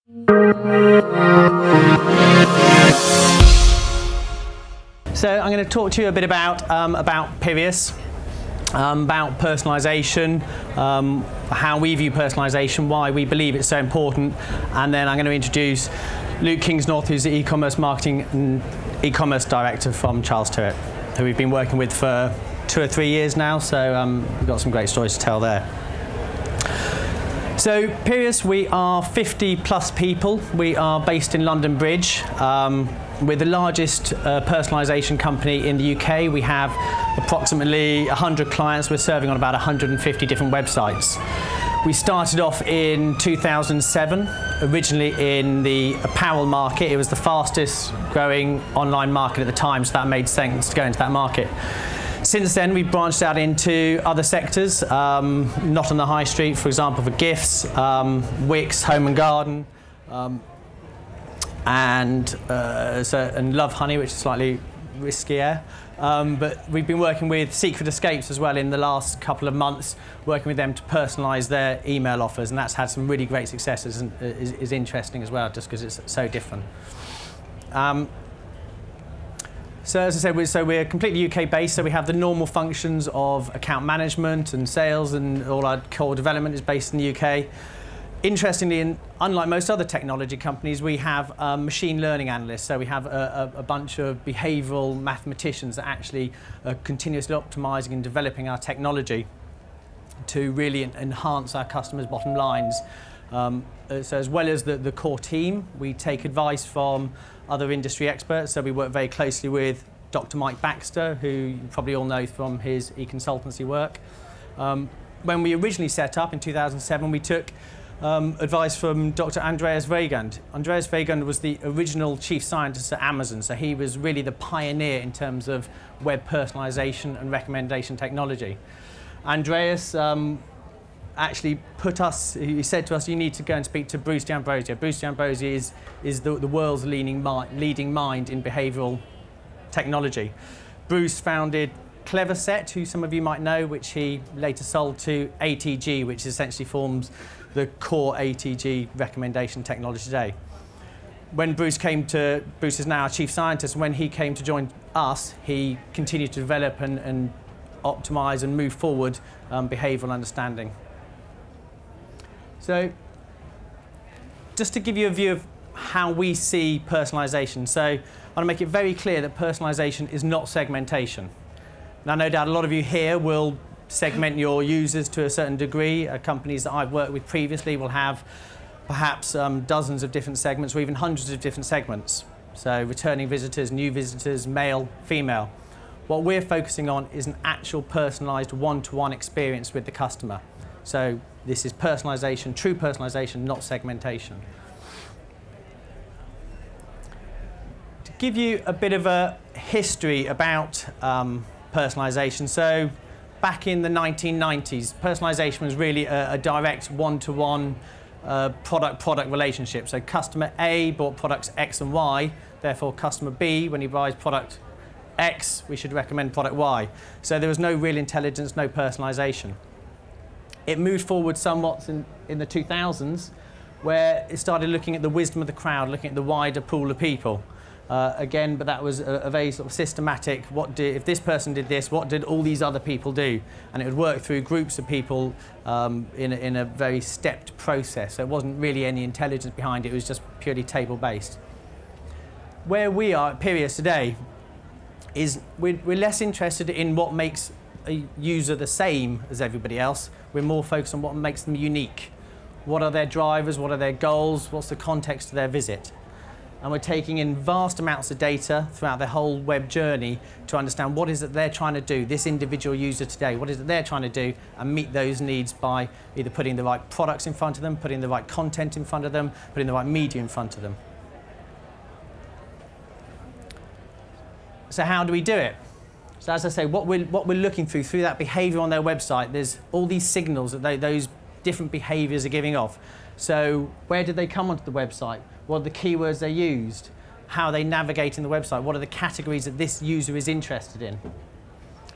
So I'm going to talk to you a bit about Peerius, about personalisation, how we view personalisation, why we believe it's so important, and then I'm going to introduce Luke Kingsnorth, who's the e-commerce marketing and e-commerce director from Charles Tyrwhitt, who we've been working with for 2 or 3 years now, so we've got some great stories to tell there. So Peerius, we are 50 plus people. We are based in London Bridge. We're the largest personalisation company in the UK. We have approximately 100 clients. We're serving on about 150 different websites. We started off in 2007, originally in the apparel market. It was the fastest growing online market at the time, so that made sense to go into that market. Since then, we've branched out into other sectors, not on the high street, for example, for gifts, Wicks, home and garden, and Love Honey, which is slightly riskier. But we've been working with Secret Escapes as well in the last couple of months, working with them to personalise their email offers, and that's had some really great successes and is interesting as well, just because it's so different. So as I said, we're completely UK based, so we have the normal functions of account management and sales, and all our core development is based in the UK. Interestingly, unlike most other technology companies, we have machine learning analysts, so we have a bunch of behavioural mathematicians that actually are continuously optimising and developing our technology to really enhance our customers' bottom lines. So as well as the core team, we take advice from other industry experts. So we work very closely with Dr. Mike Baxter, who you probably all know from his Econsultancy work. When we originally set up in 2007, we took advice from Dr. Andreas Weigand. Andreas Weigand was the original chief scientist at Amazon, so he was really the pioneer in terms of web personalization and recommendation technology. Andreas actually he said to us, you need to go and speak to Bruce D'Ambrosio. Bruce D'Ambrosio is the world's leading mind in behavioural technology. Bruce founded Cleverset, who some of you might know, which he later sold to ATG, which essentially forms the core ATG recommendation technology today. When Bruce is now our chief scientist, when he came to join us, he continued to develop and optimise and move forward behavioural understanding. So, just to give you a view of how we see personalisation, so I want to make it very clear that personalisation is not segmentation. Now, no doubt a lot of you here will segment your users to a certain degree. Companies that I've worked with previously will have perhaps dozens of different segments or even hundreds of different segments. So returning visitors, new visitors, male, female. What we're focusing on is an actual personalised one-to-one experience with the customer. So this is personalisation, true personalisation, not segmentation. To give you a bit of a history about personalisation, so back in the 1990s, personalisation was really a direct one-to-one product-product relationship. So customer A bought products X and Y, therefore customer B, when he buys product X, we should recommend product Y. So there was no real intelligence, no personalisation. It moved forward somewhat in the 2000s, where it started looking at the wisdom of the crowd, looking at the wider pool of people. Again, but that was a very sort of systematic, if this person did this, what did all these other people do? And it would work through groups of people in a very stepped process. So it wasn't really any intelligence behind it, it was just purely table-based. Where we are at Peerius today is we're less interested in what makes a user the same as everybody else. We're more focused on what makes them unique. What are their drivers, what are their goals, what's the context of their visit? And we're taking in vast amounts of data throughout their whole web journey to understand what is it they're trying to do, this individual user today, what is it they're trying to do, and meet those needs by either putting the right products in front of them, putting the right content in front of them, putting the right media in front of them. So how do we do it? So as I say, what we're looking through that behaviour on their website, there's all these signals that those different behaviours are giving off. So where did they come onto the website? What are the keywords they used? How are they navigating the website? What are the categories that this user is interested in?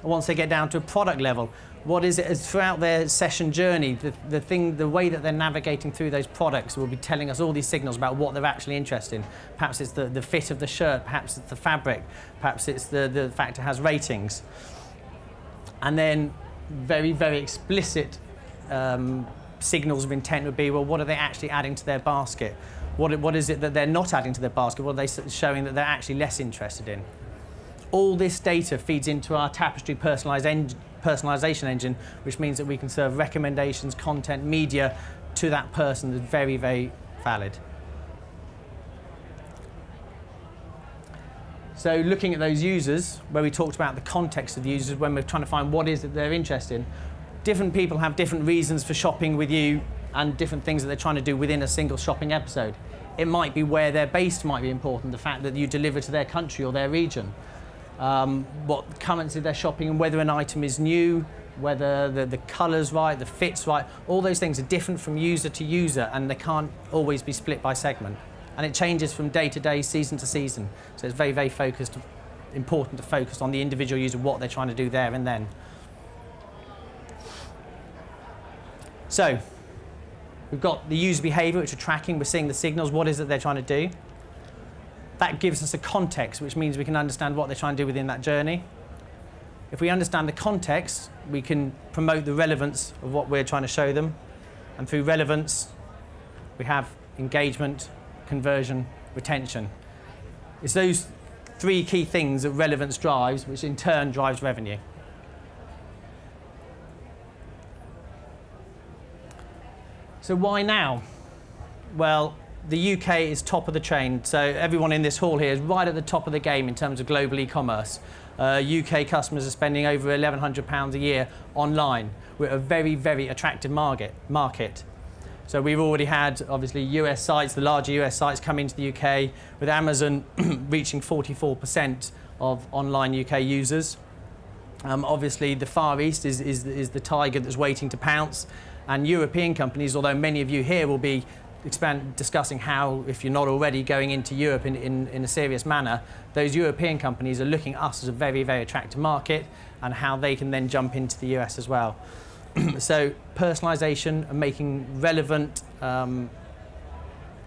And once they get down to a product level, what is it throughout their session journey, the way that they're navigating through those products will be telling us all these signals about what they're actually interested in. Perhaps it's the fit of the shirt, perhaps it's the fabric, perhaps it's the fact it has ratings. And then very, very explicit signals of intent would be, well, what are they actually adding to their basket? What is it that they're not adding to their basket? What are they showing that they're actually less interested in? All this data feeds into our Tapestry personalisation engine, which means that we can serve recommendations, content, media to that person that's very, very valid. So looking at those users, where we talked about the context of the users, when we're trying to find what is it they're interested in, different people have different reasons for shopping with you and different things that they're trying to do within a single shopping episode. It might be where they're based might be important, the fact that you deliver to their country or their region. What currency they're shopping and whether an item is new, whether the colour's right, the fit's right, all those things are different from user to user and they can't always be split by segment. And it changes from day to day, season to season. So it's very, very focused, important to focus on the individual user, what they're trying to do there and then. So we've got the user behaviour, which we're tracking, we're seeing the signals, what is it they're trying to do. That gives us a context, which means we can understand what they're trying to do within that journey. If we understand the context, we can promote the relevance of what we're trying to show them. And through relevance, we have engagement, conversion, retention. It's those three key things that relevance drives, which in turn drives revenue. So why now? Well, the UK is top of the train, so everyone in this hall here is right at the top of the game in terms of global e-commerce. UK customers are spending over £1,100 a year online. We're a very, very attractive market. So we've already had, obviously, US sites, the larger US sites come into the UK, with Amazon reaching 44% of online UK users. Obviously, the Far East is the tiger that's waiting to pounce, and European companies, although many of you here will be discussing how, if you're not already going into Europe in a serious manner, those European companies are looking at us as a very, very attractive market and how they can then jump into the US as well. So personalisation and making relevant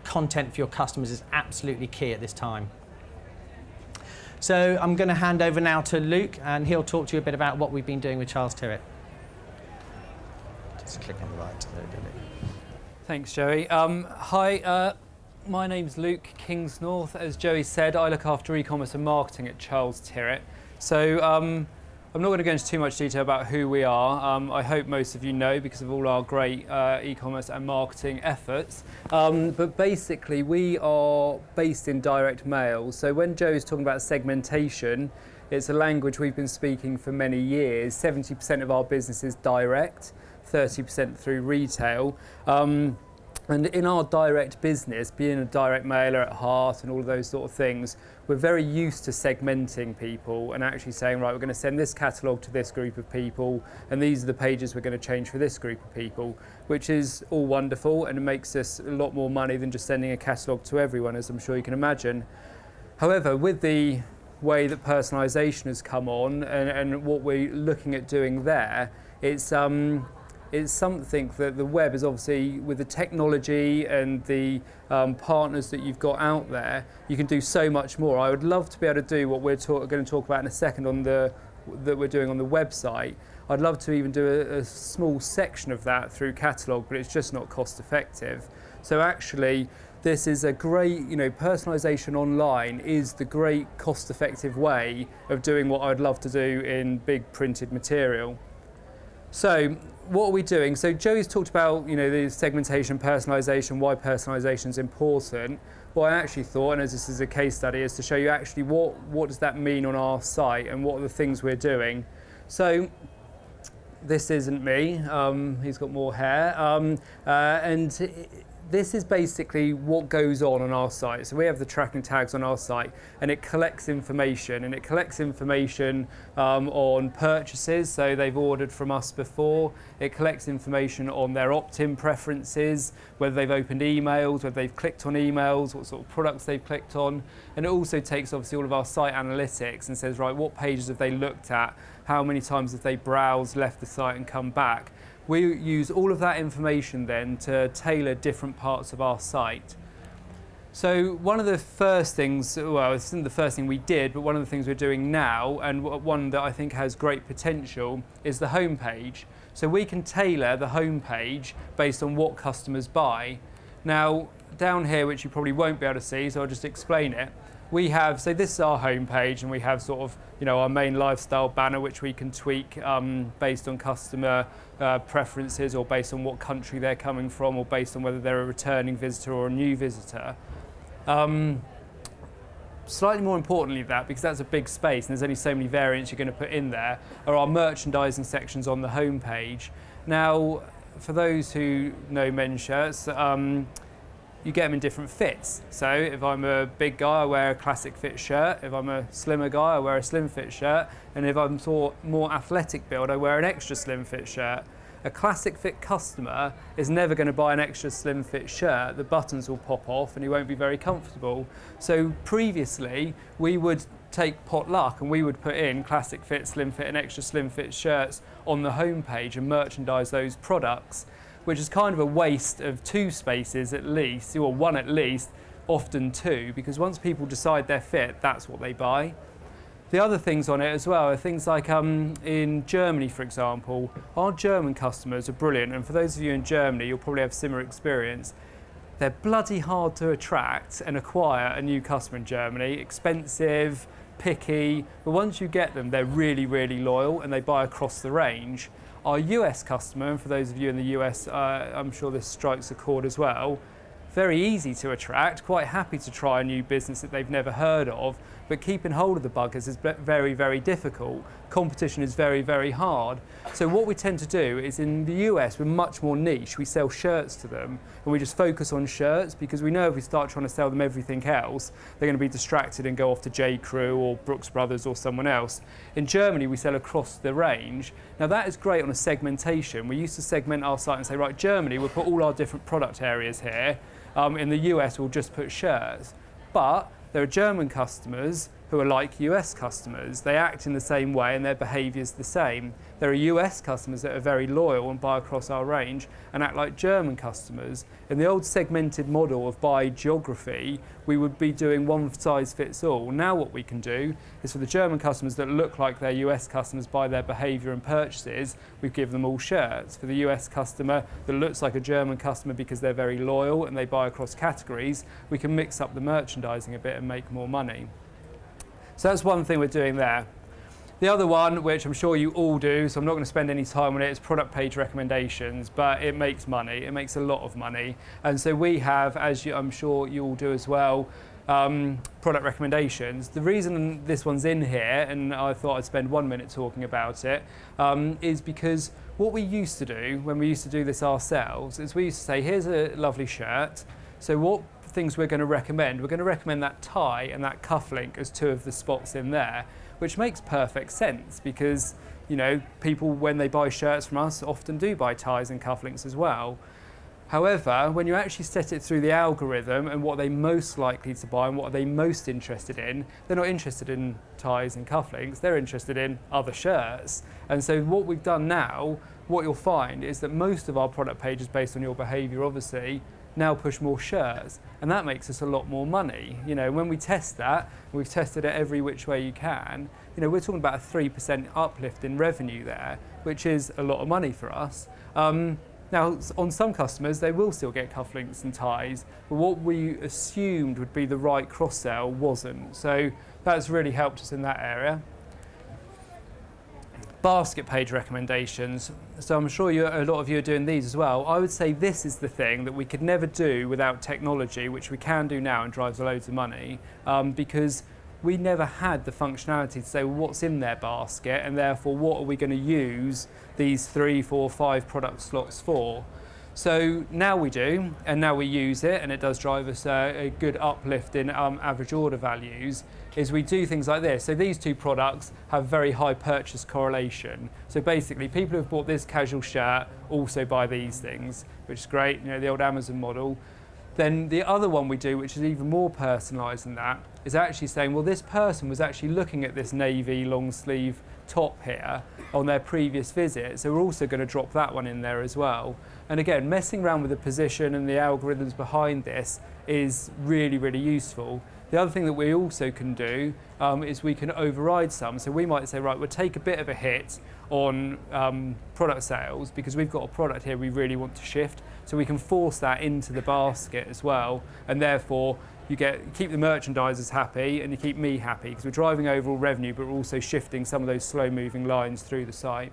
content for your customers is absolutely key at this time. So I'm going to hand over now to Luke and he'll talk to you a bit about what we've been doing with Charles Tyrwhitt. Just click on the right there, didn't it? Thanks, Joey. Hi, my name's Luke Kingsnorth. As Joey said, I look after e-commerce and marketing at Charles Tyrwhitt. So I'm not going to go into too much detail about who we are. I hope most of you know because of all our great e-commerce and marketing efforts. But basically, we are based in direct mail. So when Joey's talking about segmentation, it's a language we've been speaking for many years. 70% of our business is direct, 30% through retail. And in our direct business, being a direct mailer at heart and all of those sort of things, we're very used to segmenting people and actually saying, right, we're going to send this catalogue to this group of people, and these are the pages we're going to change for this group of people, which is all wonderful, and it makes us a lot more money than just sending a catalogue to everyone, as I'm sure you can imagine. However, with the way that personalisation has come on and what we're looking at doing there, it's something that the web is obviously, with the technology and the partners that you've got out there, you can do so much more. I would love to be able to do what we're going to talk about in a second on that we're doing on the website. I'd love to even do a small section of that through catalogue, but it's just not cost effective. So actually, this is a great, personalisation online is the great cost effective way of doing what I'd love to do in big printed material. So what are we doing? So Joey's talked about, the segmentation, personalisation, why personalisation is important. What I actually thought, and as this is a case study, is to show you actually what does that mean on our site and what are the things we're doing. So this isn't me. He's got more hair. And this is basically what goes on our site. So we have the tracking tags on our site, and it collects information. And it collects information on purchases, so they've ordered from us before. It collects information on their opt-in preferences, whether they've opened emails, whether they've clicked on emails, what sort of products they've clicked on. And it also takes obviously all of our site analytics and says, right, what pages have they looked at? How many times have they browsed, left the site and come back? We use all of that information then to tailor different parts of our site. So one of the first things, well, this isn't the first thing we did, but one of the things we're doing now, and one that I think has great potential, is the homepage. So we can tailor the homepage based on what customers buy. Now, down here, which you probably won't be able to see, so I'll just explain it. We have, so this is our homepage, and we have sort of, our main lifestyle banner, which we can tweak based on customer preferences, or based on what country they're coming from, or based on whether they're a returning visitor or a new visitor. Slightly more importantly than that, because that's a big space and there's only so many variants you're going to put in there, are our merchandising sections on the homepage. Now, for those who know men's shirts, you get them in different fits. So if I'm a big guy, I wear a classic fit shirt. If I'm a slimmer guy, I wear a slim fit shirt. And if I'm sort of more athletic build, I wear an extra slim fit shirt. A classic fit customer is never going to buy an extra slim fit shirt. The buttons will pop off and he won't be very comfortable. So previously, we would take pot luck and we would put in classic fit, slim fit and extra slim fit shirts on the homepage and merchandise those products, which is kind of a waste of 2 spaces at least, or 1 at least, often 2, because once people decide their fit, that's what they buy. The other things on it as well are things like in Germany, for example, our German customers are brilliant, and for those of you in Germany, you'll probably have similar experience. They're bloody hard to attract and acquire a new customer in Germany, expensive, picky, but once you get them, they're really, really loyal and they buy across the range. Our US customer, and for those of you in the US, I'm sure this strikes a chord as well, very easy to attract, quite happy to try a new business that they've never heard of, but keeping hold of the buggers is very, very difficult. Competition is very, very hard. So what we tend to do is in the US, we're much more niche. We sell shirts to them, and we just focus on shirts because we know if we start trying to sell them everything else, they're going to be distracted and go off to J. Crew or Brooks Brothers or someone else. In Germany, we sell across the range. Now that is great on a segmentation. We used to segment our site and say, right, Germany, we'll put all our different product areas here. In the US, we'll just put shirts. But there are German customers who are like US customers. They act in the same way and their behaviour is the same. There are US customers that are very loyal and buy across our range and act like German customers. In the old segmented model of by geography, we would be doing one size fits all. Now what we can do is for the German customers that look like their US customers by their behaviour and purchases, we give them all shirts. For the US customer that looks like a German customer because they're very loyal and they buy across categories, we can mix up the merchandising a bit and make more money. So that's one thing we're doing there. The other one, which I'm sure you all do, so I'm not going to spend any time on it, is product page recommendations, but it makes money. It makes a lot of money. And so we have, as I'm sure you all do as well, product recommendations. The reason this one's in here, and I thought I'd spend 1 minute talking about it, is because what we used to do when we used to do this ourselves is we used to say, here's a lovely shirt. So what things we're going to recommend? We're going to recommend that tie and that cufflink as 2 of the spots in there, which makes perfect sense because, people when they buy shirts from us often do buy ties and cufflinks as well. However, when you actually set it through the algorithm and what they're most likely to buy and what are they most interested in, they're not interested in ties and cufflinks, they're interested in other shirts. And so what we've done now, what you'll find is that most of our product pages based on your behaviour, obviously, now push more shirts, and that makes us a lot more money. When we test that, we've tested it every which way you can, we're talking about a 3% uplift in revenue there, which is a lot of money for us. Now, on some customers, they will still get cufflinks and ties, but what we assumed would be the right cross-sell wasn't. So that's really helped us in that area. Basket page recommendations. So I'm sure a lot of you are doing these as well. I would say this is the thing that we could never do without technology, which we can do now and drives loads of money, because we never had the functionality to say, well, what's in their basket, and therefore what are we going to use these 3, 4, 5 product slots for? So now we do, and now we use it, and it does drive us a good uplift in average order values, is we do things like this. So these two products have very high purchase correlation. So basically, people who have bought this casual shirt also buy these things, which is great, you know, the old Amazon model. Then the other one we do, which is even more personalised than that, is actually saying, well, this person was actually looking at this navy long sleeve top here on their previous visit, so we're also going to drop that one in there as well. And again, messing around with the position and the algorithms behind this is really, really useful. The other thing that we also can do is we can override some. So we might say, right, we'll take a bit of a hit on product sales because we've got a product here we really want to shift. So we can force that into the basket as well, and therefore you keep the merchandisers happy and you keep me happy because we're driving overall revenue, but we're also shifting some of those slow-moving lines through the site.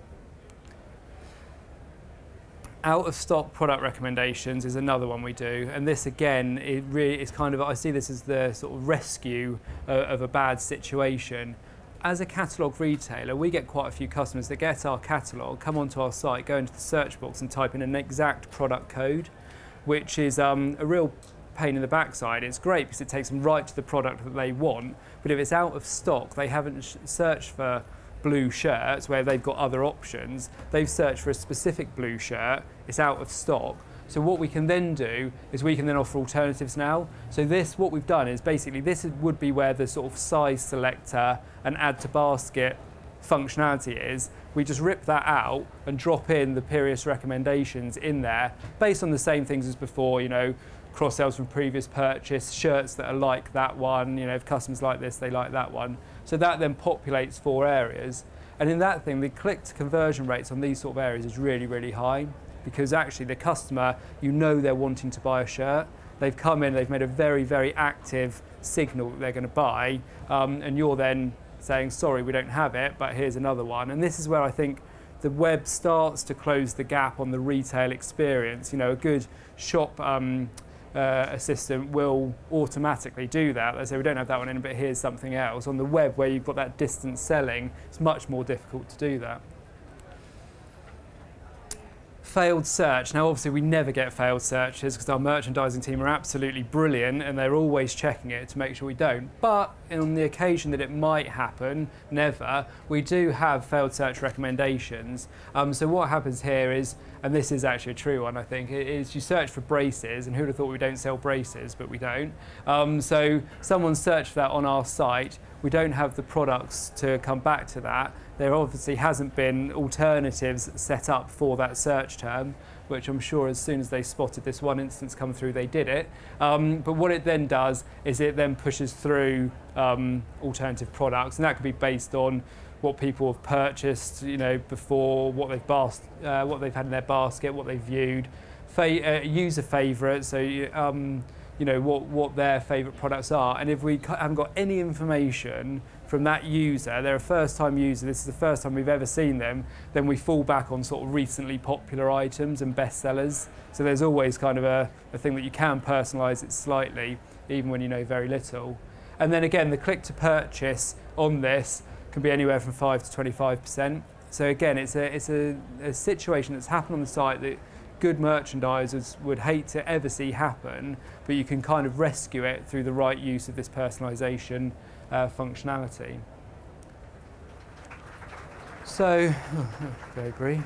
Out of stock product recommendations is another one we do, and this again, it really is kind of, I see this as the sort of rescue of a bad situation. As a catalogue retailer, we get quite a few customers that get our catalogue, come onto our site, go into the search box and type in an exact product code, which is a real pain in the backside. It's great because it takes them right to the product that they want, but if it's out of stock, they haven't searched for blue shirts where they've got other options. They've searched for a specific blue shirt, it's out of stock. So what we can then do is we can then offer alternatives now. So this, what we've done is basically this would be where the sort of size selector and add to basket functionality is. We just rip that out and drop in the Peerius recommendations in there based on the same things as before, you know, cross sales from previous purchase, shirts that are like that one, you know, if customers like this, they like that one. So that then populates 4 areas. And in that thing, the click to conversion rates on these sort of areas is really, really high because actually the customer, you know they're wanting to buy a shirt. They've come in, they've made a very, very active signal that they're going to buy, and you're then saying, sorry, we don't have it, but here's another one. And this is where I think the web starts to close the gap on the retail experience. You know, a good shop assistant will automatically do that. They say, we don't have that one in, but here's something else. On the web, where you've got that distance selling, it's much more difficult to do that. Failed search. Now, obviously, we never get failed searches because our merchandising team are absolutely brilliant and they're always checking it to make sure we don't. But on the occasion that it might happen, never, we do have failed search recommendations. So what happens here is, and this is actually a true one, I think, is you search for braces, and who'd have thought we don't sell braces, but we don't. So someone searched for that on our site. We don't have the products to come back to that. There obviously hasn't been alternatives set up for that search term, which I'm sure as soon as they spotted this one instance come through, they did it. But what it then does is it then pushes through alternative products, and that could be based on what people have purchased, you know, before, what they've had in their basket, what they've viewed, user favourites, so you know, what their favourite products are. And if we haven't got any information from that user, they're a first-time user, this is the first time we've ever seen them, then we fall back on sort of recently popular items and bestsellers. So there's always kind of a thing that you can personalise it slightly, even when you know very little. And then again, the click to purchase on this can be anywhere from 5 to 25%. So again, it's a situation that's happened on the site that good merchandisers would hate to ever see happen, but you can kind of rescue it through the right use of this personalisation functionality. So, Gregory.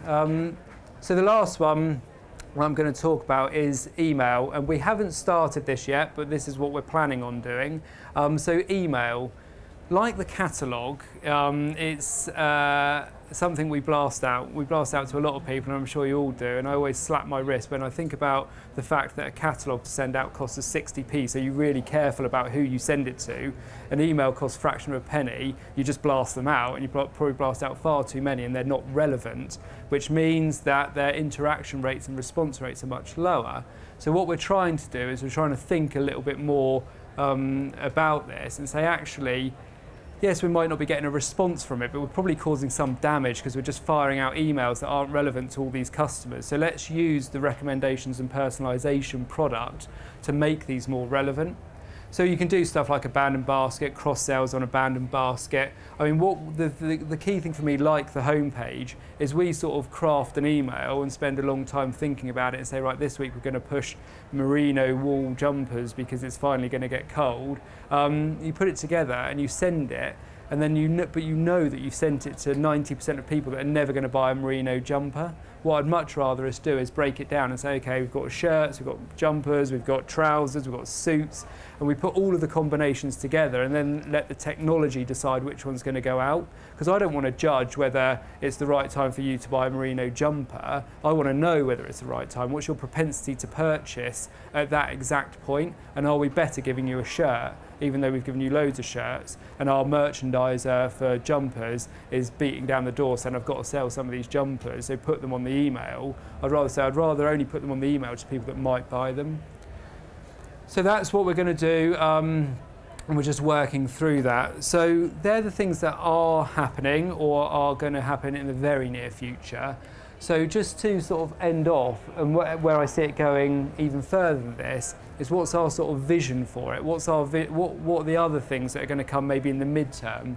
So the last one I'm going to talk about is email, and we haven't started this yet, but this is what we're planning on doing. So email, like the catalogue, it's something we blast out. We blast out to a lot of people, and I'm sure you all do, and I always slap my wrist when I think about the fact that a catalogue to send out costs us 60p, so you're really careful about who you send it to. An email costs a fraction of a penny, you just blast them out, and you probably blast out far too many, and they're not relevant, which means that their interaction rates and response rates are much lower. So what we're trying to do is we're trying to think a little bit more about this and say, actually, yes, we might not be getting a response from it, but we're probably causing some damage because we're just firing out emails that aren't relevant to all these customers. So let's use the recommendations and personalisation product to make these more relevant. So you can do stuff like abandoned basket, cross sales on abandoned basket. I mean, what the key thing for me, like the homepage, is we sort of craft an email and spend a long time thinking about it and say, right, this week we're going to push merino wool jumpers because it's finally going to get cold. You put it together and you send it, and then but you know that you've sent it to 90% of people that are never going to buy a merino jumper. What I'd much rather us do is break it down and say, okay, we've got shirts, we've got jumpers, we've got trousers, we've got suits, and we put all of the combinations together and then let the technology decide which one's going to go out. Because I don't want to judge whether it's the right time for you to buy a merino jumper. I want to know whether it's the right time. What's your propensity to purchase at that exact point? And are we better giving you a shirt, even though we've given you loads of shirts, and our merchandiser for jumpers is beating down the door saying, I've got to sell some of these jumpers, so put them on the email. I'd rather only put them on the email to people that might buy them. So that's what we're going to do, and we're just working through that. So they're the things that are happening or are going to happen in the very near future. So just to sort of end off, and where I see it going even further than this, is what's our sort of vision for it? What are the other things that are going to come maybe in the midterm?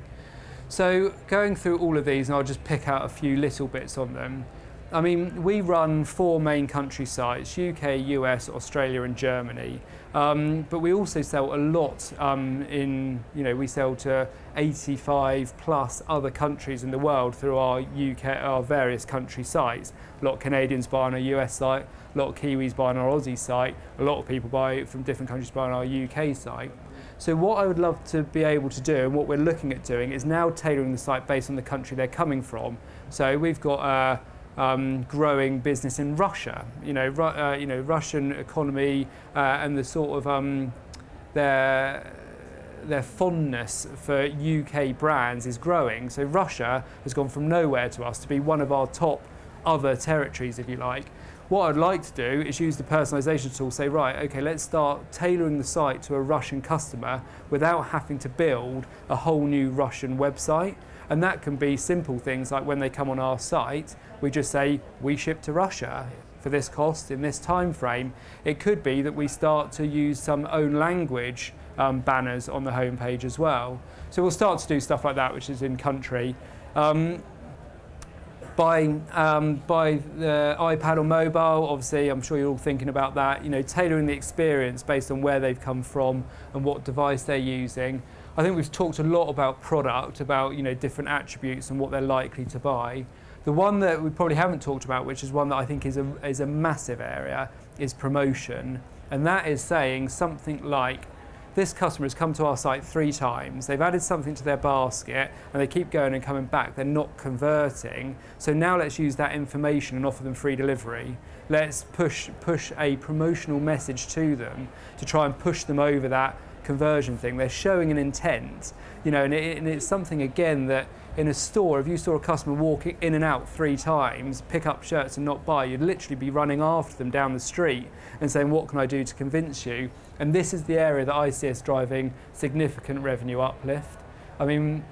So going through all of these, and I'll just pick out a few little bits on them. I mean, we run 4 main country sites: UK, US, Australia and Germany. But we also sell a lot we sell to 85 plus other countries in the world through our various country sites. A lot of Canadians buy on our US site, a lot of Kiwis buy on our Aussie site, a lot of people buy from different countries buy on our UK site. So what I would love to be able to do, and what we're looking at doing, is now tailoring the site based on the country they're coming from. So we've got growing business in Russia, Russian economy and the sort of their fondness for UK brands is growing. So Russia has gone from nowhere to us to be one of our top other territories, if you like. What I'd like to do is use the personalisation tool, say, right, okay, let's start tailoring the site to a Russian customer without having to build a whole new Russian website. And that can be simple things like when they come on our site, we just say, we ship to Russia for this cost in this time frame. It could be that we start to use some own language banners on the homepage as well. So we'll start to do stuff like that, which is in country. By the iPad or mobile, obviously, I'm sure you're all thinking about that, tailoring the experience based on where they've come from and what device they're using. I think we've talked a lot about product, about different attributes and what they're likely to buy. The one that we probably haven't talked about, which is one that I think is a massive area, is promotion. And that is saying something like, this customer has come to our site 3 times, they've added something to their basket, and they keep going and coming back, they're not converting. So now let's use that information and offer them free delivery. Let's push a promotional message to them to try and push them over that conversion thing. They're showing an intent, and it's something, again, that in a store, if you saw a customer walk in and out 3 times, pick up shirts and not buy, you'd literally be running after them down the street and saying, what can I do to convince you? And this is the area that I see us driving significant revenue uplift. I mean,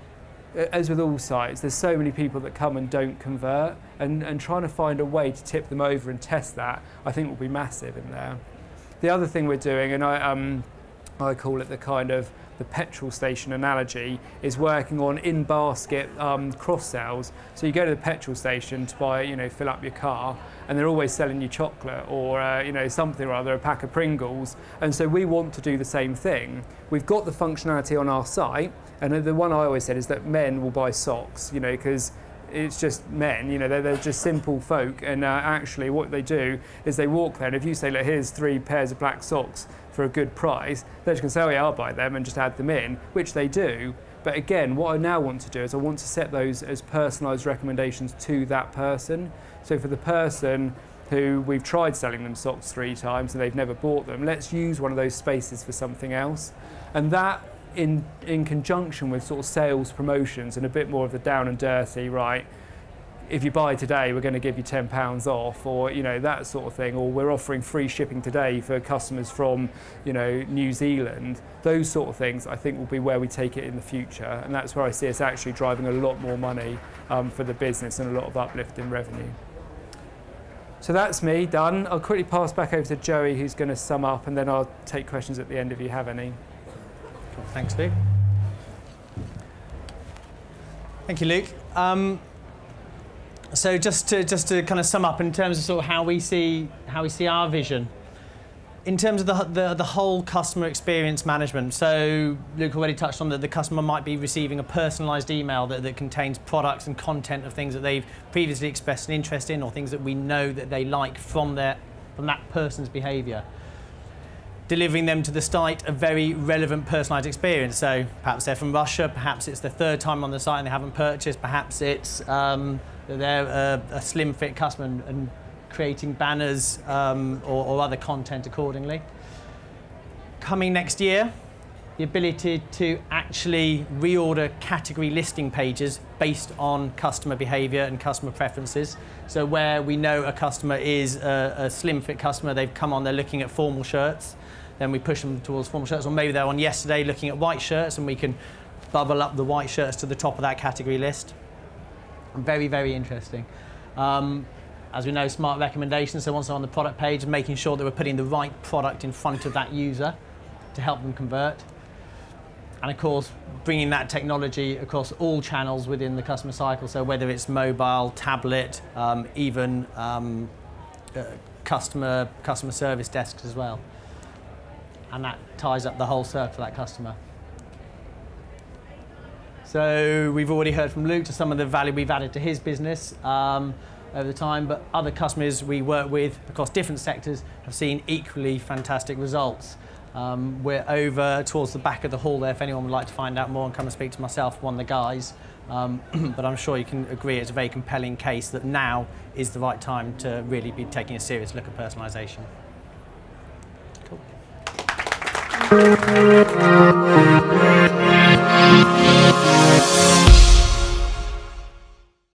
as with all sites, there's so many people that come and don't convert, and trying to find a way to tip them over and test that, I think will be massive in there. The other thing we're doing, and I call it the petrol station analogy, is working on in-basket cross sales. So you go to the petrol station to buy, fill up your car, and they're always selling you chocolate or something or other, a pack of Pringles. And so we want to do the same thing. We've got the functionality on our site, and the one I always said is that men will buy socks, because it's just men, they're just simple folk, and actually what they do is they walk there, and if you say, look, here's 3 pairs of black socks for a good price, they're just going to say, oh yeah, I'll buy them, and just add them in, which they do. But again, what I now want to do is I want to set those as personalised recommendations to that person. So for the person who we've tried selling them socks 3 times and they've never bought them, let's use one of those spaces for something else. And that, in conjunction with sort of sales promotions and a bit more of the down and dirty, right, if you buy today, we're going to give you £10 off, or that sort of thing, or we're offering free shipping today for customers from New Zealand. Those sort of things I think will be where we take it in the future, and that's where I see us actually driving a lot more money for the business and a lot of uplift in revenue. So that's me done. I'll quickly pass back over to Joey, who's going to sum up, and then I'll take questions at the end if you have any. Cool. Thanks, Luke. Thank you, Luke. So just to kind of sum up in terms of sort of how we see our vision. In terms of the whole customer experience management, so Luke already touched on that the customer might be receiving a personalised email that contains products and content of things that they've previously expressed an interest in, or things that we know that they like from that person's behaviour. Delivering them to the site a very relevant personalised experience. So perhaps they're from Russia, perhaps it's their third time on the site and they haven't purchased, perhaps it's they're a slim fit customer and creating banners or other content accordingly. Coming next year, the ability to actually reorder category listing pages based on customer behaviour and customer preferences. So where we know a customer is a slim fit customer, they've come on, they're looking at formal shirts, then we push them towards formal shirts, or maybe they're on yesterday looking at white shirts and we can bubble up the white shirts to the top of that category list. Very, very interesting. As we know, smart recommendations, so once they're on the product page, making sure that we're putting the right product in front of that user to help them convert. And of course, bringing that technology across all channels within the customer cycle, so whether it's mobile, tablet, even customer service desks as well. And that ties up the whole circle for that customer. So we've already heard from Luke to some of the value we've added to his business over the time, but other customers we work with across different sectors have seen equally fantastic results. We're over towards the back of the hall there if anyone would like to find out more and come and speak to myself, one of the guys. But I'm sure you can agree it's a very compelling case that now is the right time to really be taking a serious look at personalisation. Cool.